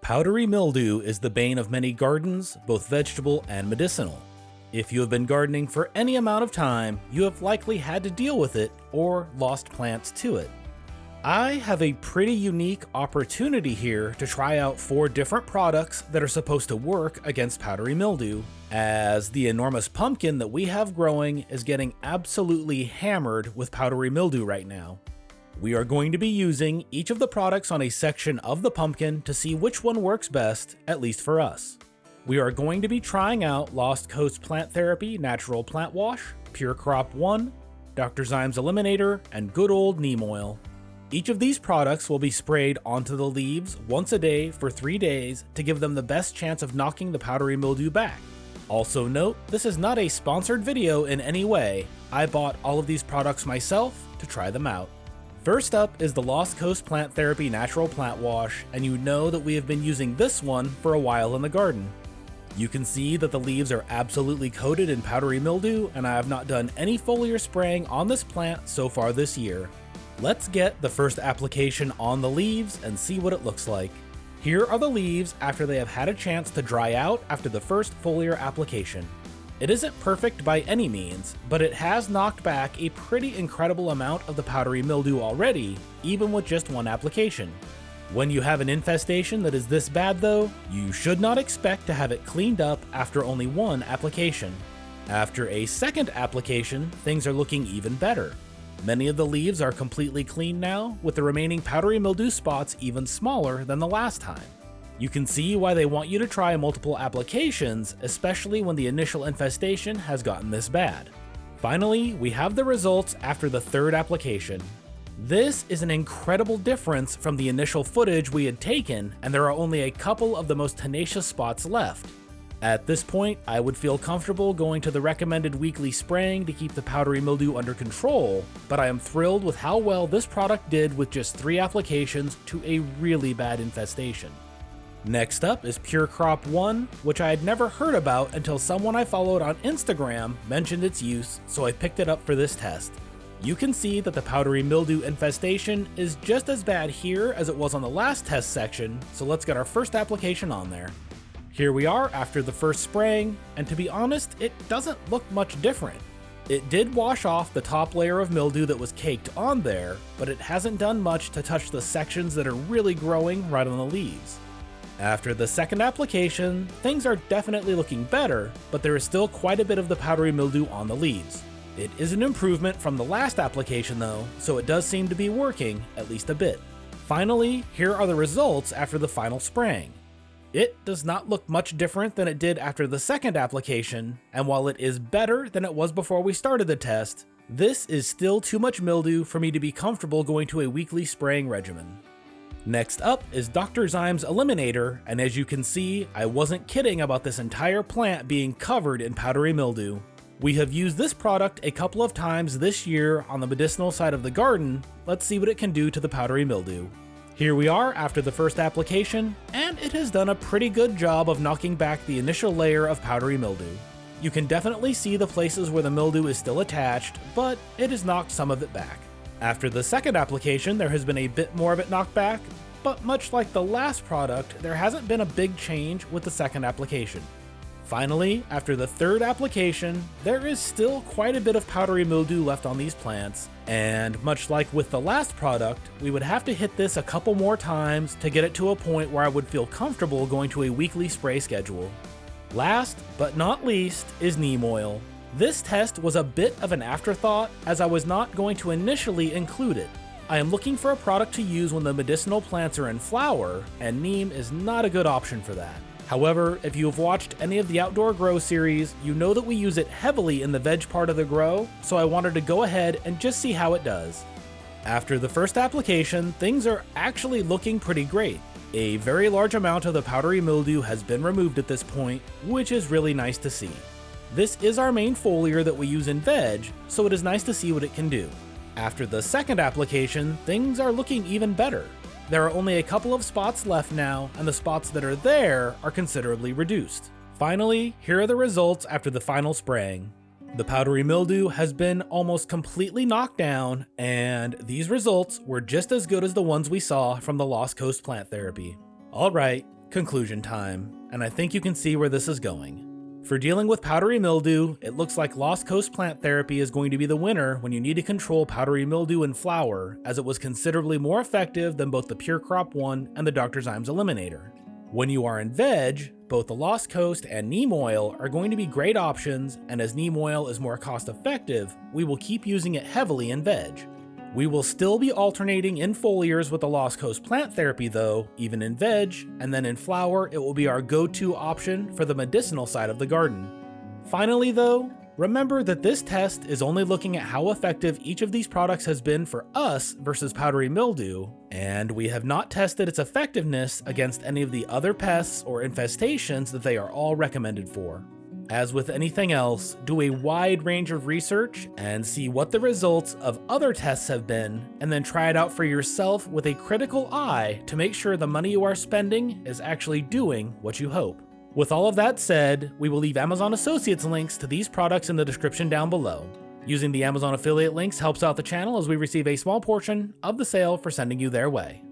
Powdery mildew is the bane of many gardens, both vegetable and medicinal. If you have been gardening for any amount of time, you have likely had to deal with it or lost plants to it. I have a pretty unique opportunity here to try out 4 different products that are supposed to work against powdery mildew, as the enormous pumpkin that we have growing is getting absolutely hammered with powdery mildew right now. We are going to be using each of the products on a section of the pumpkin to see which one works best, at least for us. We are going to be trying out Lost Coast Plant Therapy Natural Plant Wash, Pure Crop 1, Dr. Zyme's Eliminator, and good old neem oil. Each of these products will be sprayed onto the leaves once a day for 3 days to give them the best chance of knocking the powdery mildew back. Also note, this is not a sponsored video in any way. I bought all of these products myself to try them out. First up is the Lost Coast Plant Therapy Natural Plant Wash, and you know that we have been using this one for a while in the garden. You can see that the leaves are absolutely coated in powdery mildew, and I have not done any foliar spraying on this plant so far this year. Let's get the first application on the leaves and see what it looks like. Here are the leaves after they have had a chance to dry out after the first foliar application. It isn't perfect by any means, but it has knocked back a pretty incredible amount of the powdery mildew already, even with just one application. When you have an infestation that is this bad though, you should not expect to have it cleaned up after only one application. After a second application, things are looking even better. Many of the leaves are completely clean now, with the remaining powdery mildew spots even smaller than the last time. You can see why they want you to try multiple applications, especially when the initial infestation has gotten this bad. Finally, we have the results after the third application. This is an incredible difference from the initial footage we had taken, and there are only a couple of the most tenacious spots left. At this point, I would feel comfortable going to the recommended weekly spraying to keep the powdery mildew under control, but I am thrilled with how well this product did with just 3 applications to a really bad infestation. Next up is Pure Crop 1, which I had never heard about until someone I followed on Instagram mentioned its use, so I picked it up for this test. You can see that the powdery mildew infestation is just as bad here as it was on the last test section, so let's get our first application on there. Here we are after the first spraying, and to be honest, it doesn't look much different. It did wash off the top layer of mildew that was caked on there, but it hasn't done much to touch the sections that are really growing right on the leaves. After the second application, things are definitely looking better, but there is still quite a bit of the powdery mildew on the leaves. It is an improvement from the last application though, so it does seem to be working, at least a bit. Finally, here are the results after the final spraying. It does not look much different than it did after the second application, and while it is better than it was before we started the test, this is still too much mildew for me to be comfortable going to a weekly spraying regimen. Next up is Dr. Zyme's Eliminator, and as you can see, I wasn't kidding about this entire plant being covered in powdery mildew. We have used this product a couple of times this year on the medicinal side of the garden. Let's see what it can do to the powdery mildew. Here we are after the first application, and it has done a pretty good job of knocking back the initial layer of powdery mildew. You can definitely see the places where the mildew is still attached, but it has knocked some of it back. After the second application, there has been a bit more of it knocked back, but much like the last product, there hasn't been a big change with the second application. Finally, after the third application, there is still quite a bit of powdery mildew left on these plants, and much like with the last product, we would have to hit this a couple more times to get it to a point where I would feel comfortable going to a weekly spray schedule. Last but not least is neem oil. This test was a bit of an afterthought, as I was not going to initially include it. I am looking for a product to use when the medicinal plants are in flower, and neem is not a good option for that. However, if you have watched any of the Outdoor Grow series, you know that we use it heavily in the veg part of the grow, so I wanted to go ahead and just see how it does. After the first application, things are actually looking pretty great. A very large amount of the powdery mildew has been removed at this point, which is really nice to see. This is our main foliar that we use in veg, so it is nice to see what it can do. After the second application, things are looking even better. There are only a couple of spots left now, and the spots that are there are considerably reduced. Finally, here are the results after the final spraying. The powdery mildew has been almost completely knocked down, and these results were just as good as the ones we saw from the Lost Coast Plant Therapy. Alright, Conclusion time, and I think you can see where this is going. For dealing with powdery mildew, it looks like Lost Coast Plant Therapy is going to be the winner when you need to control powdery mildew in flower, as it was considerably more effective than both the Pure Crop 1 and the Dr. Zymes Eliminator. When you are in veg, both the Lost Coast and neem oil are going to be great options, and as neem oil is more cost effective, we will keep using it heavily in veg. We will still be alternating in foliars with the Lost Coast Plant Therapy though, even in veg, and then in flower it will be our go-to option for the medicinal side of the garden. Finally though, remember that this test is only looking at how effective each of these products has been for us versus powdery mildew, and we have not tested its effectiveness against any of the other pests or infestations that they are all recommended for. As with anything else, do a wide range of research and see what the results of other tests have been, and then try it out for yourself with a critical eye to make sure the money you are spending is actually doing what you hope. With all of that said, we will leave Amazon Associates links to these products in the description down below. Using the Amazon affiliate links helps out the channel as we receive a small portion of the sale for sending you their way.